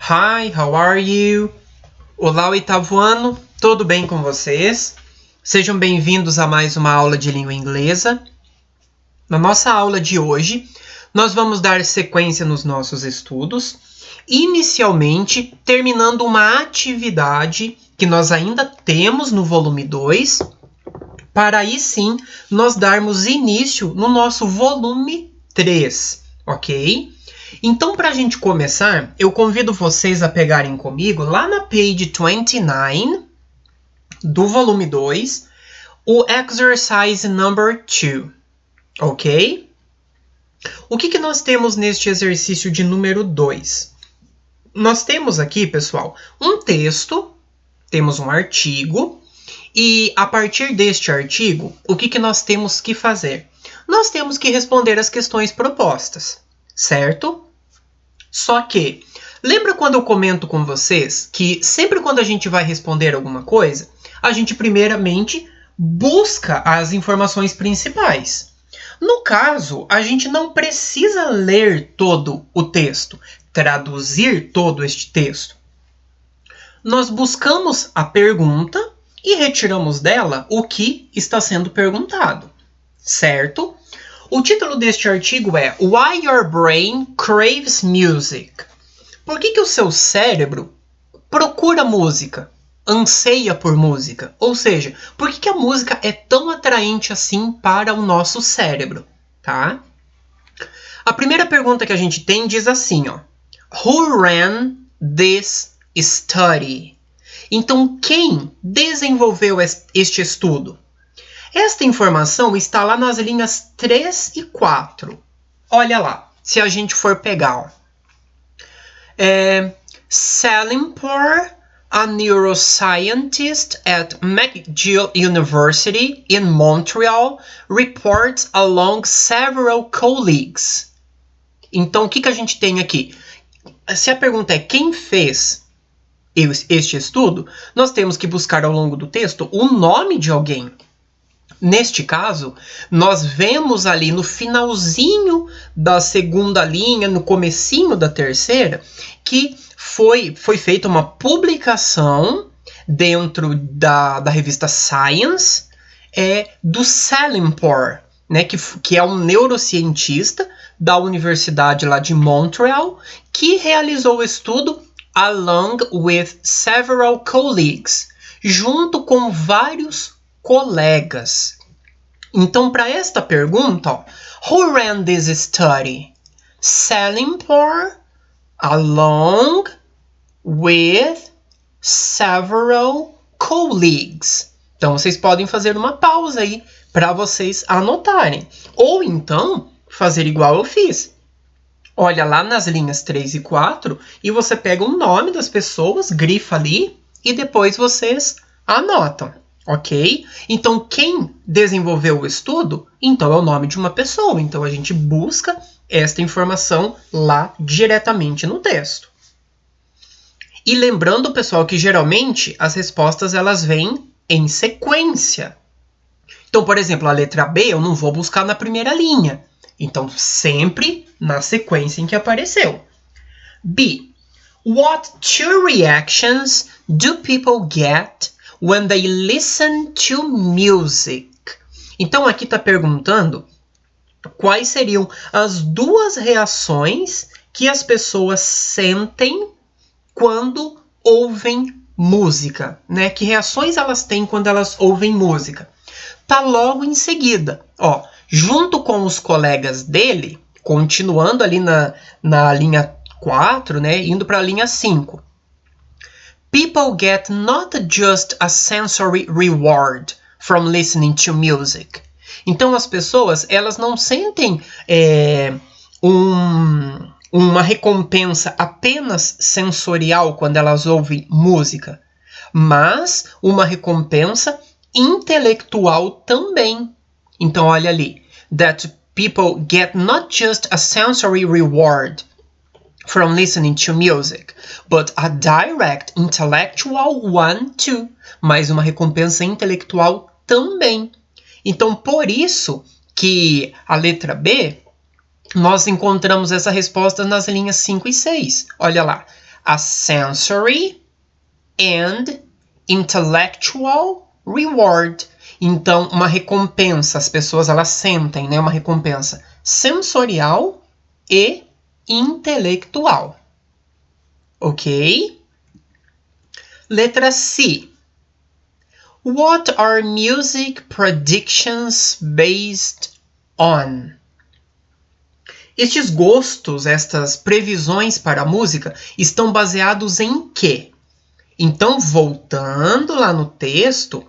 Hi, how are you? Olá, oitavo ano, tudo bem com vocês? Sejam bem-vindos a mais uma aula de língua inglesa. Na nossa aula de hoje, nós vamos dar sequência nos nossos estudos, inicialmente terminando uma atividade que nós ainda temos no volume 2, para aí sim nós darmos início no nosso volume 3, ok? Então, para a gente começar, eu convido vocês a pegarem comigo, lá na page 29 do volume 2, o exercise number 2, ok? O que nós temos neste exercício de número 2? Nós temos aqui, pessoal, um texto, temos um artigo, e a partir deste artigo, o que nós temos que fazer? Nós temos que responder as questões propostas, certo? Só que, lembra quando eu comento com vocês que sempre quando a gente vai responder alguma coisa, a gente primeiramente busca as informações principais. No caso, a gente não precisa ler todo o texto, traduzir todo este texto. Nós buscamos a pergunta e retiramos dela o que está sendo perguntado, certo? O título deste artigo é Why Your Brain Craves Music. Por que o seu cérebro procura música, anseia por música? Ou seja, por que a música é tão atraente assim para o nosso cérebro? Tá? A primeira pergunta que a gente tem diz assim, ó, Who ran this study? Então, quem desenvolveu este estudo? Esta informação está lá nas linhas 3 e 4. Olha lá, se a gente for pegar. Salimpur, a neuroscientist at McGill University in Montreal, reports along several colleagues. Então, o que a gente tem aqui? Se a pergunta é quem fez este estudo, nós temos que buscar ao longo do texto o nome de alguém. Neste caso, nós vemos ali no finalzinho da segunda linha, no comecinho da terceira, que foi feita uma publicação dentro da revista Science do Salimpur, né, que é um neurocientista da Universidade lá de Montreal, que realizou o estudo along with several colleagues, junto com vários colegas. Então, para esta pergunta, ó, Who ran this study? Salimpur, along with several colleagues. Então, vocês podem fazer uma pausa aí para vocês anotarem. Ou então, fazer igual eu fiz. Olha lá nas linhas 3 e 4 e você pega o nome das pessoas, grifa ali e depois vocês anotam. Ok? Então, quem desenvolveu o estudo, então é o nome de uma pessoa. Então, a gente busca esta informação lá diretamente no texto. E lembrando, pessoal, que geralmente as respostas elas vêm em sequência. Então, por exemplo, a letra B eu não vou buscar na primeira linha. Então, sempre na sequência em que apareceu. B. What two reactions do people get when they listen to music? Então, aqui está perguntando quais seriam as duas reações que as pessoas sentem quando ouvem música, né? Que reações elas têm quando elas ouvem música? Tá logo em seguida, ó, junto com os colegas dele, continuando ali na linha 4, né? Indo para a linha 5. People get not just a sensory reward from listening to music. Então, as pessoas, elas não sentem uma recompensa apenas sensorial quando elas ouvem música, mas uma recompensa intelectual também. Então, olha ali. That people get not just a sensory reward from listening to music, but a direct intellectual one too. Mais uma recompensa intelectual também. Então, por isso que a letra B, nós encontramos essa resposta nas linhas 5 e 6. Olha lá. a sensory and intellectual reward. Então, uma recompensa, as pessoas elas sentem, né? Uma recompensa sensorial e intelectual. Ok? Letra C. What are music predictions based on? Estes gostos, estas previsões para a música, estão baseados em quê? Então, voltando lá no texto,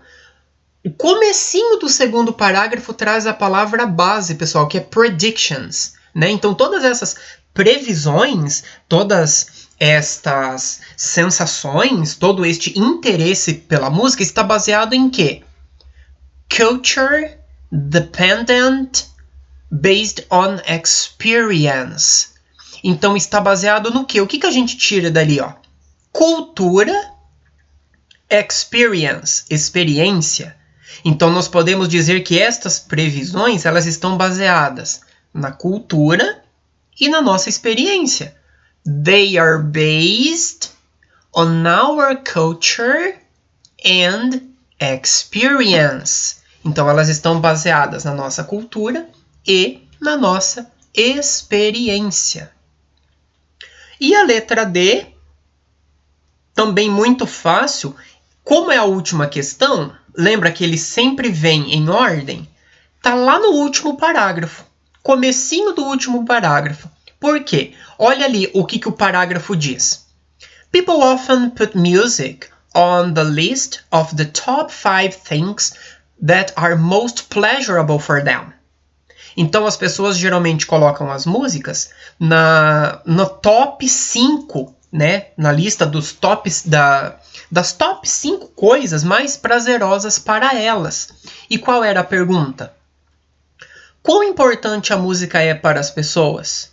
o comecinho do segundo parágrafo traz a palavra base, pessoal, que é predictions, né? Então, todas essas previsões, todas estas sensações, todo este interesse pela música está baseado em quê? Culture dependent based on experience. Então, está baseado no quê? O que a gente tira dali, ó? Cultura, experience, experiência. Então, nós podemos dizer que estas previsões elas estão baseadas na cultura e na nossa experiência. They are based on our culture and experience. Então, elas estão baseadas na nossa cultura e na nossa experiência. E a letra D, também muito fácil. Como é a última questão, lembra que ele sempre vem em ordem? Tá lá no último parágrafo, comecinho do último parágrafo. Por quê? Olha ali o que o parágrafo diz. People often put music on the list of the top 5 things that are most pleasurable for them. Então as pessoas geralmente colocam as músicas no top 5, né? Na lista dos tops das top 5 coisas mais prazerosas para elas. E qual era a pergunta? Quão importante a música é para as pessoas?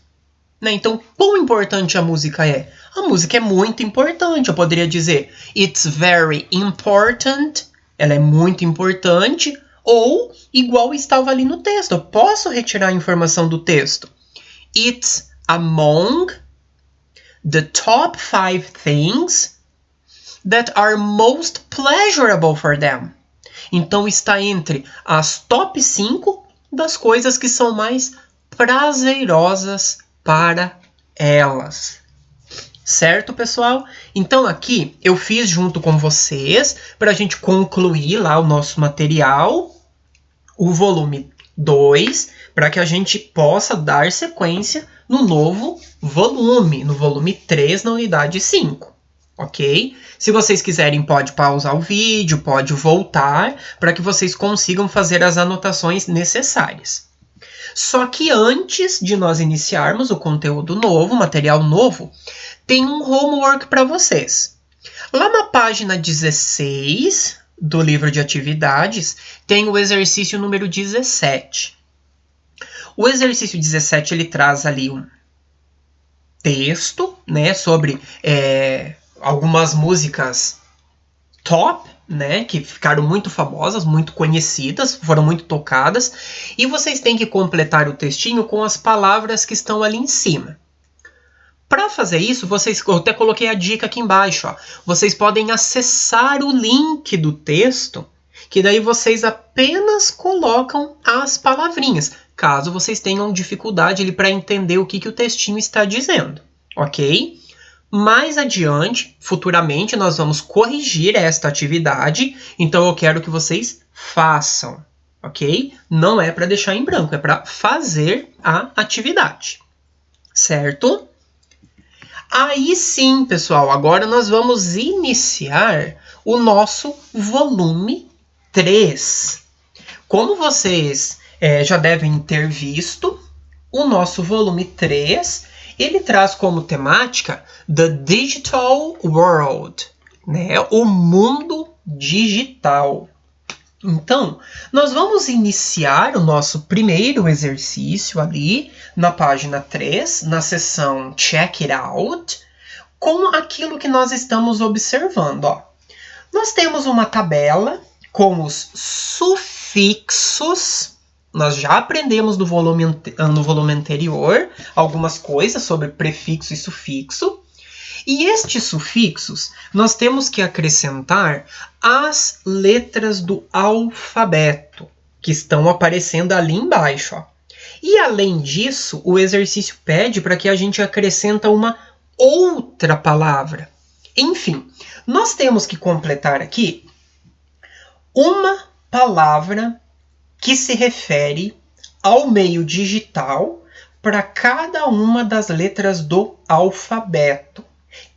Né? Então, quão importante a música é? A música é muito importante, eu poderia dizer it's very important, ela é muito importante, ou igual estava ali no texto, eu posso retirar a informação do texto. It's among the top 5 things that are most pleasurable for them. Então está entre as top 5 das coisas que são mais prazerosas para elas. Certo, pessoal? Então aqui eu fiz junto com vocês para a gente concluir lá o nosso material, o volume 2, para que a gente possa dar sequência no novo volume, no volume 3, na unidade 5. Ok? Se vocês quiserem, pode pausar o vídeo, pode voltar, para que vocês consigam fazer as anotações necessárias. Só que antes de nós iniciarmos o conteúdo novo, o material novo, tem um homework para vocês. Lá na página 16 do livro de atividades, tem o exercício número 17. O exercício 17 ele traz ali um texto, né, sobre algumas músicas top, né, que ficaram muito famosas, muito conhecidas, foram muito tocadas, e vocês têm que completar o textinho com as palavras que estão ali em cima. Para fazer isso, eu até coloquei a dica aqui embaixo, ó. Vocês podem acessar o link do texto, que daí vocês apenas colocam as palavrinhas, caso vocês tenham dificuldade para entender o que o textinho está dizendo, ok? Mais adiante, futuramente, nós vamos corrigir esta atividade, então eu quero que vocês façam, ok? Não é para deixar em branco, é para fazer a atividade, certo? Aí sim, pessoal, agora nós vamos iniciar o nosso volume 3. Como vocês já devem ter visto, o nosso volume 3, ele traz como temática The Digital World, né? O mundo digital. Então, nós vamos iniciar o nosso primeiro exercício ali na página 3, na seção Check It Out, com aquilo que nós estamos observando. Ó. Nós temos uma tabela com os sufixos. Nós já aprendemos no volume anterior algumas coisas sobre prefixo e sufixo. E estes sufixos nós temos que acrescentar as letras do alfabeto, que estão aparecendo ali embaixo. Ó. E além disso, o exercício pede para que a gente acrescenta uma outra palavra. Enfim, nós temos que completar aqui uma palavra que se refere ao meio digital para cada uma das letras do alfabeto,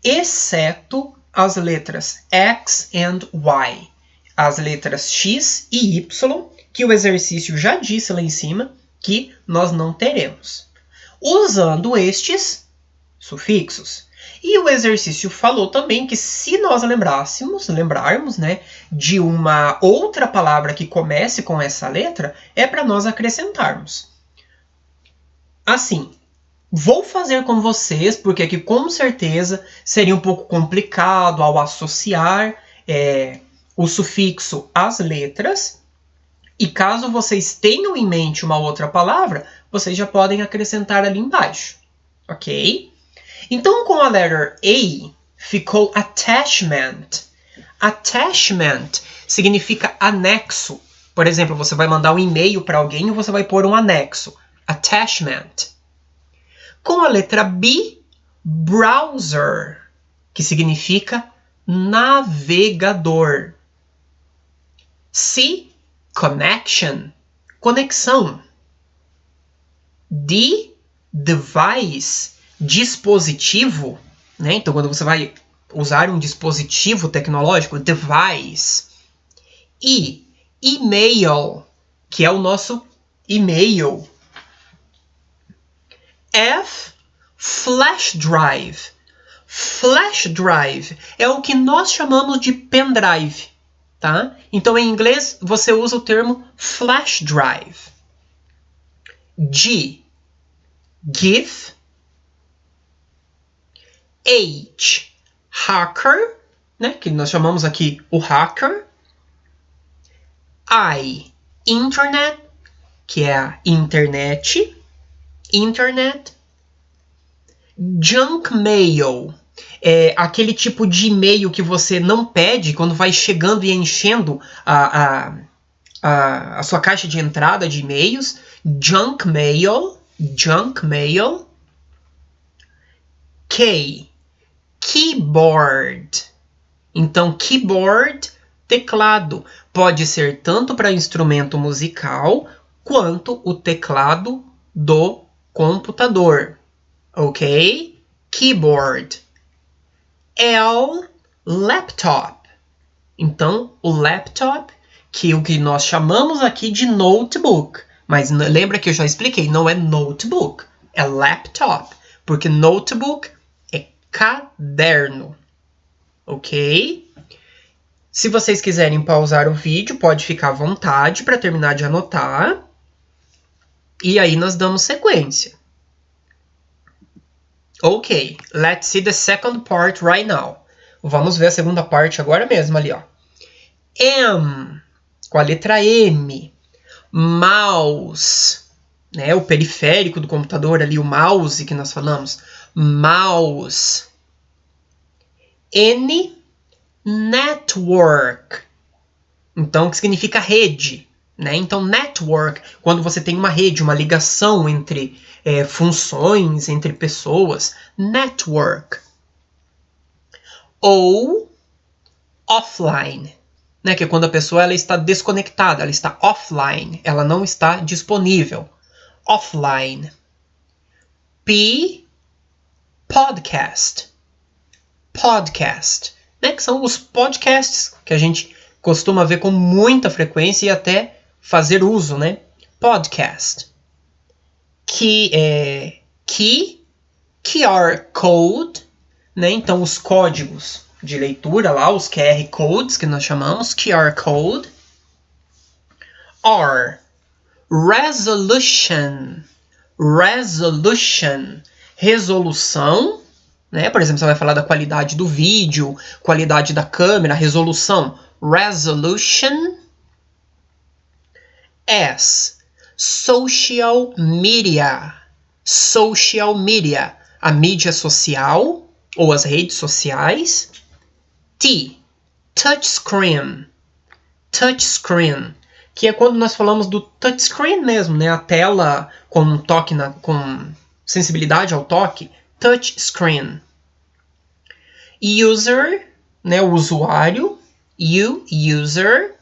exceto as letras X and Y, as letras X e Y, que o exercício já disse lá em cima que nós não teremos, usando estes sufixos. E o exercício falou também que se nós lembrarmos, né, de uma outra palavra que comece com essa letra, é para nós acrescentarmos. Assim, vou fazer com vocês, porque aqui com certeza seria um pouco complicado ao associar o sufixo às letras. E caso vocês tenham em mente uma outra palavra, vocês já podem acrescentar ali embaixo, ok? Então, com a letra A, ficou attachment. Attachment significa anexo. Por exemplo, você vai mandar um e-mail para alguém e você vai pôr um anexo. Attachment. Com a letra B, browser, que significa navegador. C, connection, conexão. D, device, dispositivo, né? Então, quando você vai usar um dispositivo tecnológico, device. E email, que é o nosso e-mail. F, flash drive. Flash drive é o que nós chamamos de pendrive, tá? Então, em inglês, você usa o termo flash drive. G, GIF. H, hacker, né, que nós chamamos aqui o hacker. I, internet, que é a internet. Internet. Junk mail é aquele tipo de e-mail que você não pede quando vai chegando e enchendo a sua caixa de entrada de e-mails. Junk mail. Junk mail. K, keyboard. Então, keyboard, teclado. Pode ser tanto para instrumento musical quanto o teclado do computador. Ok? Keyboard. L, laptop. Então, o laptop, que é o que nós chamamos aqui de notebook. Mas lembra que eu já expliquei, não é notebook, é laptop. Porque notebook é caderno. Ok? Se vocês quiserem pausar o vídeo, pode ficar à vontade para terminar de anotar. E aí nós damos sequência. Ok, let's see the second part right now. Vamos ver a segunda parte agora mesmo ali, ó. M, com a letra M. Mouse, né? O periférico do computador ali, o mouse que nós falamos. Mouse. N, network. Então, que significa rede, né? Então, network, quando você tem uma rede, uma ligação entre funções, entre pessoas. Network. Ou offline, né? Que é quando a pessoa ela está desconectada, ela está offline, ela não está disponível. Offline. P, podcast. Podcast, né? Que são os podcasts que a gente costuma ver com muita frequência e até fazer uso, né? Podcast. Key, QR Code, né? Então, os códigos de leitura lá, os QR Codes que nós chamamos, QR Code. R, resolution. Resolution, resolução, né? Por exemplo, você vai falar da qualidade do vídeo, qualidade da câmera, resolução. Resolution. S, social media. Social media, a mídia social. ou as redes sociais. T, touchscreen. Touchscreen, que é quando nós falamos do touchscreen mesmo, né? A tela com toque com sensibilidade ao toque. Touchscreen. User, né? O usuário. User.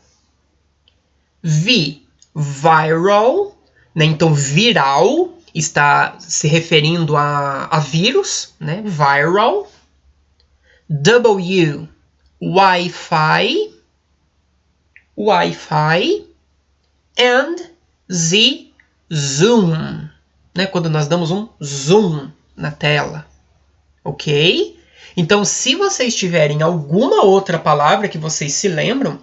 V, viral, né? Então viral está se referindo a vírus, né? Viral. W, Wi-Fi. Wi-Fi. And Z, zoom, né? Quando nós damos um zoom na tela, ok? Então, se vocês tiverem alguma outra palavra que vocês se lembram,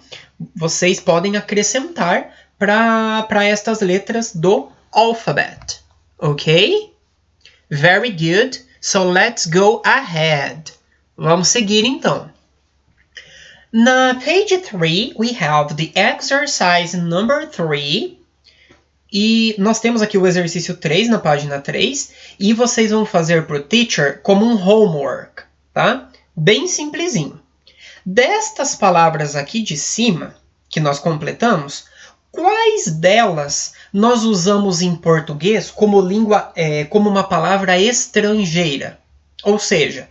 vocês podem acrescentar para estas letras do alphabet, ok? Very good. So let's go ahead. Vamos seguir então. Na page 3, we have the exercise number 3. E nós temos aqui o exercício 3 na página 3. E vocês vão fazer para o teacher como um homework, tá? Bem simplesinho. Destas palavras aqui de cima, que nós completamos, quais delas nós usamos em português como como uma palavra estrangeira? Ou seja,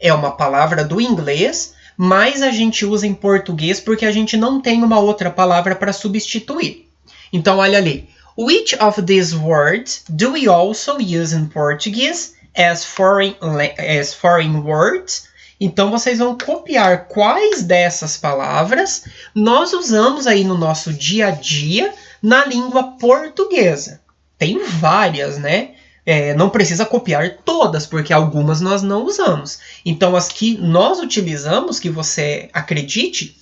é uma palavra do inglês, mas a gente usa em português porque a gente não tem uma outra palavra para substituir. Então, olha ali. Which of these words do we also use in Portuguese as foreign words? Então, vocês vão copiar quais dessas palavras nós usamos aí no nosso dia a dia na língua portuguesa. Tem várias, né? Não precisa copiar todas, porque algumas nós não usamos. Então, as que nós utilizamos, que você acredite,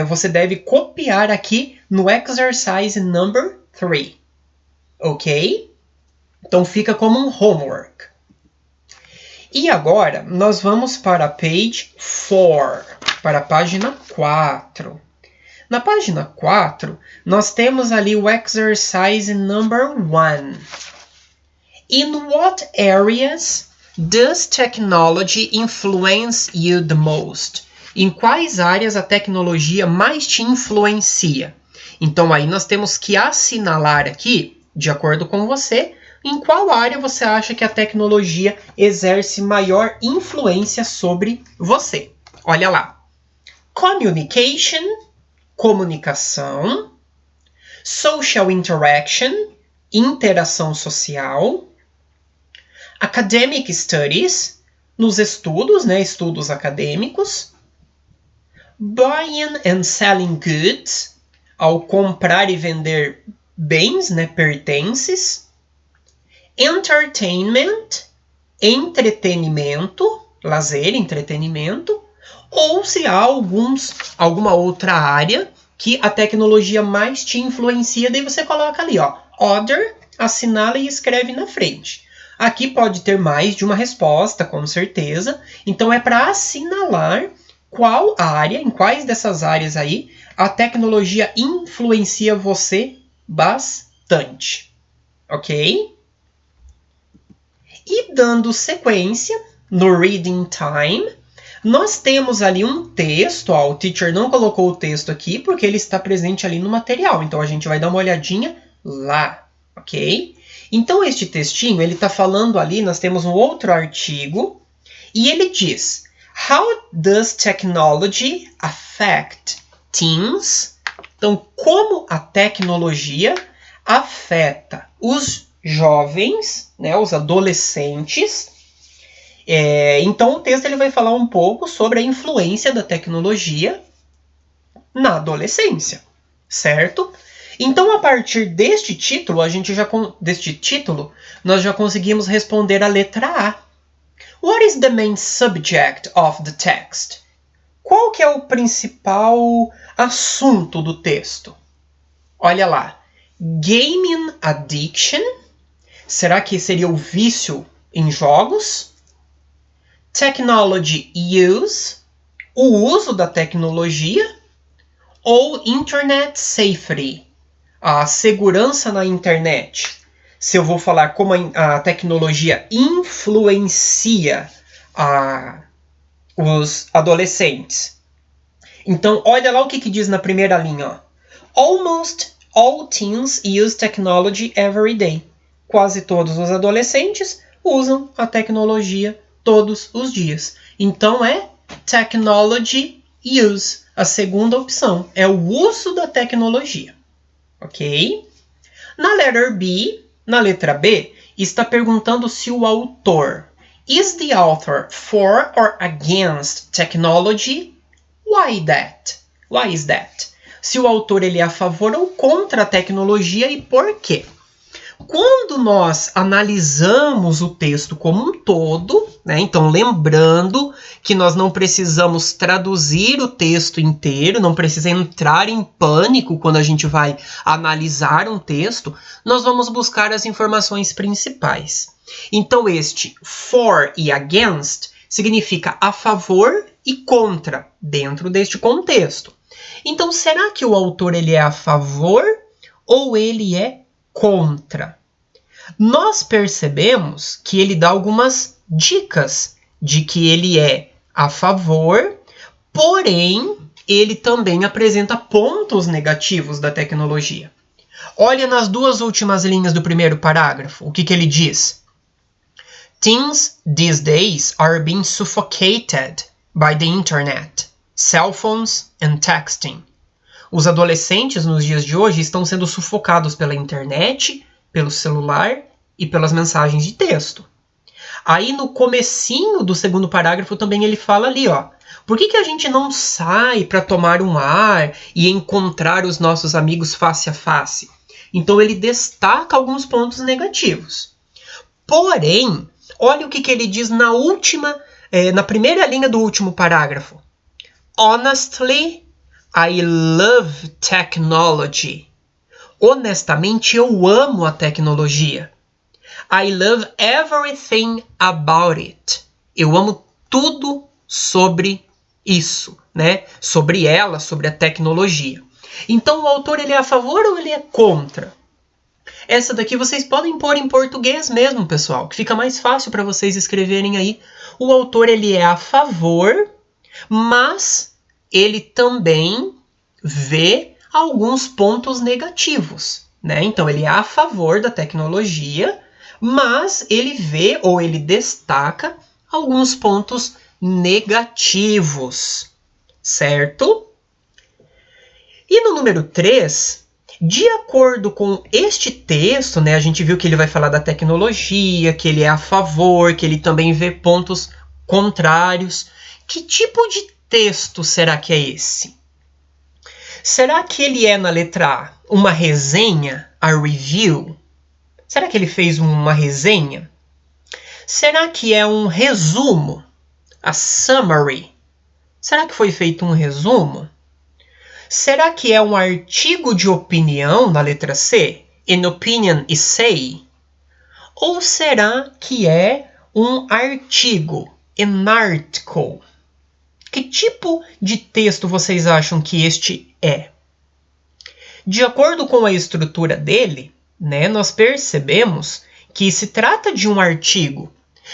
você deve copiar aqui no exercise number 3. Ok? Então, fica como um homework. E agora, nós vamos para a page 4, para a página 4. Na página 4, nós temos ali o exercise number 1. In what areas does technology influence you the most? Em quais áreas a tecnologia mais te influencia? Então, aí nós temos que assinalar aqui, de acordo com você, em qual área você acha que a tecnologia exerce maior influência sobre você. Olha lá. Communication, comunicação. Social interaction, interação social. Academic studies, nos estudos, né, estudos acadêmicos. Buying and selling goods, ao comprar e vender bens, né, pertences. Entertainment, entretenimento, lazer, entretenimento. Ou se há alguma outra área que a tecnologia mais te influencia, daí você coloca ali, ó, other, assinala e escreve na frente. Aqui pode ter mais de uma resposta, com certeza. Então, é para assinalar qual área, em quais dessas áreas aí, a tecnologia influencia você bastante. Ok? E dando sequência, no reading time, nós temos ali um texto. Ó, o teacher não colocou o texto aqui porque ele está presente ali no material. Então, a gente vai dar uma olhadinha lá. Ok? Então, este textinho, ele está falando ali, nós temos um outro artigo, e ele diz: How does technology affect teens? Então, como a tecnologia afeta os jovens, né, os adolescentes? Então, o texto ele vai falar um pouco sobre a influência da tecnologia na adolescência, certo? Então, a partir deste título, nós já conseguimos responder a letra A. What is the main subject of the text? Qual que é o principal assunto do texto? Olha lá. Gaming addiction. Será que seria o vício em jogos? Technology use. O uso da tecnologia. Ou internet safety. A segurança na internet. Se eu vou falar como a tecnologia influencia os adolescentes. Então, olha lá o que diz na primeira linha. Ó. Almost all teens use technology every day. Quase todos os adolescentes usam a tecnologia todos os dias. Então, é technology use. A segunda opção é o uso da tecnologia. Ok? Na letra B, está perguntando se o autor is the author for or against technology? Why that? Why is that? Se o autor ele é a favor ou contra a tecnologia e por quê? Quando nós analisamos o texto como um todo, né, então lembrando que nós não precisamos traduzir o texto inteiro, não precisa entrar em pânico quando a gente vai analisar um texto, nós vamos buscar as informações principais. Então este for e against significa a favor e contra dentro deste contexto. Então será que o autor ele é a favor ou ele é contra? Nós percebemos que ele dá algumas dicas de que ele é a favor, porém, ele também apresenta pontos negativos da tecnologia. Olha nas duas últimas linhas do primeiro parágrafo, o que ele diz? Teens these days are being suffocated by the internet, cell phones and texting. Os adolescentes nos dias de hoje estão sendo sufocados pela internet, pelo celular e pelas mensagens de texto. Aí no comecinho do segundo parágrafo também ele fala ali, ó. Por que a gente não sai para tomar um ar e encontrar os nossos amigos face a face? Então ele destaca alguns pontos negativos. Porém, olha o que ele diz na primeira linha do último parágrafo. Honestly, I love technology. Honestamente, eu amo a tecnologia. I love everything about it. Eu amo tudo sobre isso, né? Sobre ela, sobre a tecnologia. Então, o autor ele é a favor ou ele é contra? Essa daqui vocês podem pôr em português mesmo, pessoal, que fica mais fácil para vocês escreverem aí. O autor ele é a favor, mas ele também vê alguns pontos negativos, né? Então, ele é a favor da tecnologia, mas ele vê ou ele destaca alguns pontos negativos, certo? E no número 3, de acordo com este texto, né, a gente viu que ele vai falar da tecnologia, que ele é a favor, que ele também vê pontos contrários. Que tipo de texto será que é esse? Será que ele é, na letra A, uma resenha, a review? Será que ele fez uma resenha? Será que é um resumo, a summary? Será que foi feito um resumo? Será que é um artigo de opinião, na letra C, an opinion essay? Ou será que é um artigo, an article? Que tipo de texto vocês acham que este é? De acordo com a estrutura dele, né, nós percebemos que se trata de um artigo,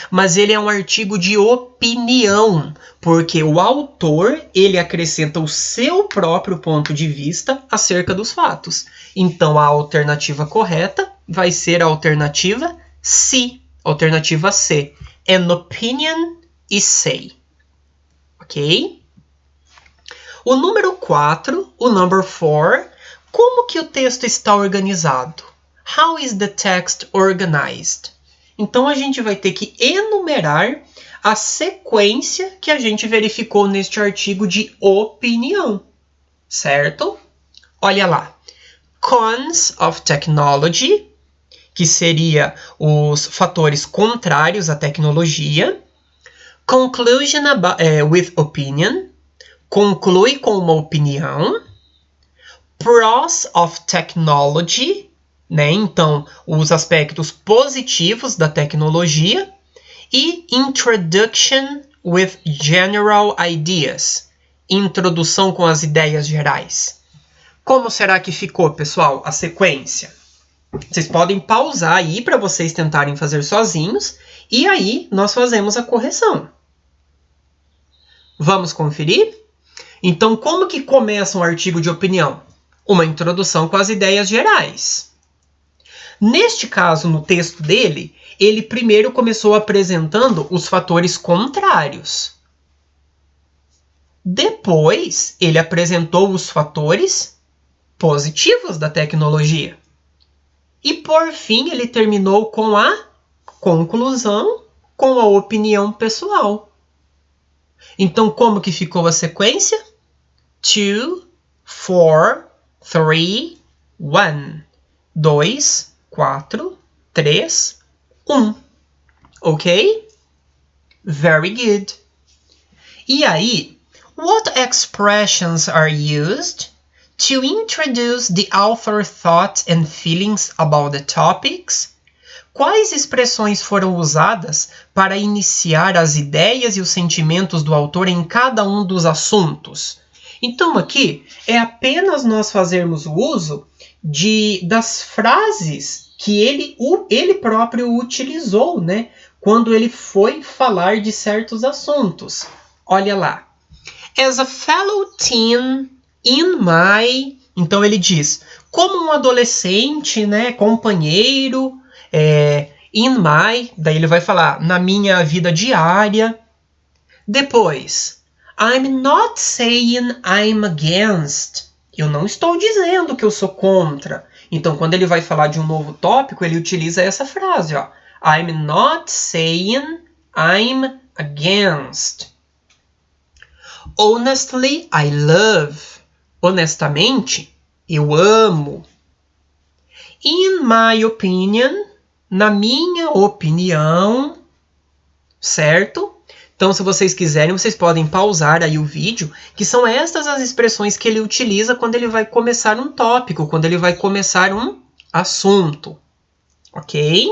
mas ele é um artigo de opinião, porque o autor ele acrescenta o seu próprio ponto de vista acerca dos fatos. Então a alternativa correta vai ser a alternativa C. Alternativa C. An opinion essay. Ok? O número 4, o number 4, como que o texto está organizado? How is the text organized? Então, a gente vai ter que enumerar a sequência que a gente verificou neste artigo de opinião, certo? Olha lá. Cons of technology, que seria os fatores contrários à tecnologia. Conclusion with opinion, conclui com uma opinião. Pros of technology, né? Então, os aspectos positivos da tecnologia. E introduction with general ideas, introdução com as ideias gerais. Como será que ficou, pessoal, a sequência? Vocês podem pausar aí para vocês tentarem fazer sozinhos e aí nós fazemos a correção, Vamos conferir? Então, como que começa um artigo de opinião? Uma introdução com as ideias gerais. Neste caso, no texto dele, ele primeiro começou apresentando os fatores contrários. Depois, ele apresentou os fatores positivos da tecnologia. E, por fim, ele terminou com a conclusão, com a opinião pessoal. Então, como que ficou a sequência? 2, 4, 3, 1. 2, 4, 3, 1. Ok? Very good. E aí, what expressions are used to introduce the author's thoughts and feelings about the topics? Quais expressões foram usadas para iniciar as ideias e os sentimentos do autor em cada um dos assuntos? Então aqui é apenas nós fazermos o uso das frases que ele próprio utilizou, né? Quando ele foi falar de certos assuntos. Olha lá. As a fellow teen in my... Então ele diz, como um adolescente, né? Companheiro, in my... Daí ele vai falar, na minha vida diária. Depois, I'm not saying I'm against. Eu não estou dizendo que eu sou contra. Então, quando ele vai falar de um novo tópico, ele utiliza essa frase, ó. I'm not saying I'm against. Honestly, I love. Honestamente, eu amo. In my opinion, na minha opinião, certo? Então, se vocês quiserem, vocês podem pausar aí o vídeo, que são estas as expressões que ele utiliza quando ele vai começar um tópico, quando ele vai começar um assunto. Ok?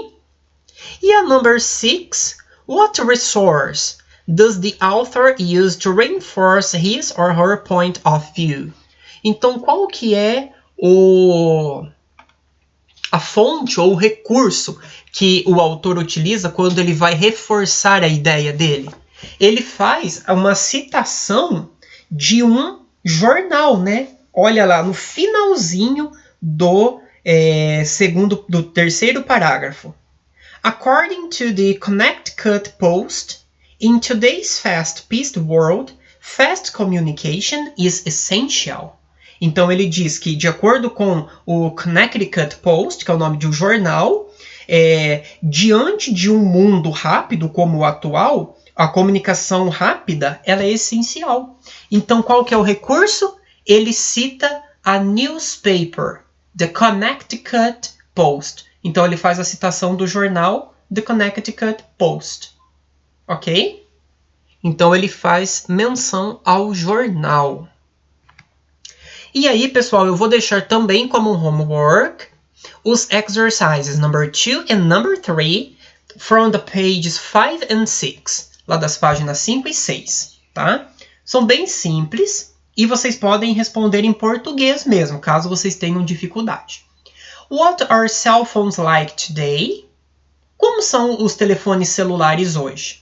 E a number 6, what resource does the author use to reinforce his or her point of view? Então, qual que é a fonte ou o recurso que o autor utiliza quando ele vai reforçar a ideia dele? Ele faz uma citação de um jornal, né? Olha lá, no finalzinho do terceiro parágrafo. According to the Connecticut Post, in today's fast-paced world, fast communication is essential. Então ele diz que, de acordo com o Connecticut Post, que é o nome de um jornal, diante de um mundo rápido como o atual, a comunicação rápida ela é essencial. Então, qual que é o recurso? Ele cita a newspaper, The Connecticut Post. Então, ele faz a citação do jornal The Connecticut Post. Ok? Então, ele faz menção ao jornal. E aí, pessoal, eu vou deixar também como um homework os exercises number 2 and number 3 from the pages 5 and 6. Lá das páginas 5 e 6, tá? São bem simples e vocês podem responder em português mesmo, caso vocês tenham dificuldade. What are cell phones like today? Como são os telefones celulares hoje?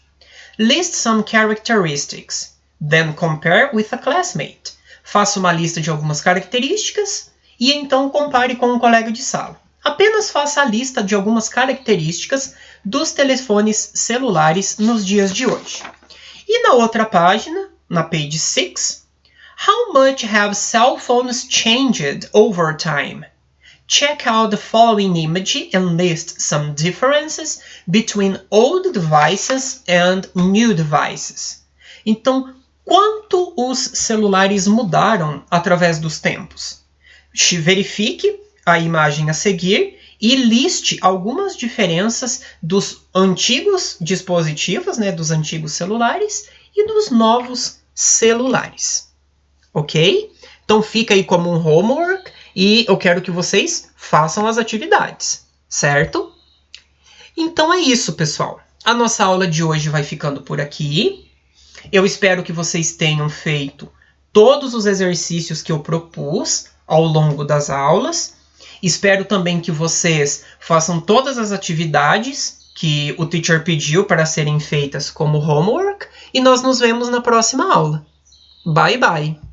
List some characteristics. Then compare with a classmate. Faça uma lista de algumas características e então compare com um colega de sala. Apenas faça a lista de algumas características dos telefones celulares nos dias de hoje. E na outra página, na page 6, how much have cell phones changed over time? Check out the following image and list some differences between old devices and new devices. Então, quanto os celulares mudaram através dos tempos? Verifique a imagem a seguir e liste algumas diferenças dos antigos dispositivos, né, dos antigos celulares e dos novos celulares. Ok? Então fica aí como um homework e eu quero que vocês façam as atividades, certo? Então é isso, pessoal. A nossa aula de hoje vai ficando por aqui. Eu espero que vocês tenham feito todos os exercícios que eu propus ao longo das aulas. Espero também que vocês façam todas as atividades que o teacher pediu para serem feitas como homework e nós nos vemos na próxima aula. Bye, bye!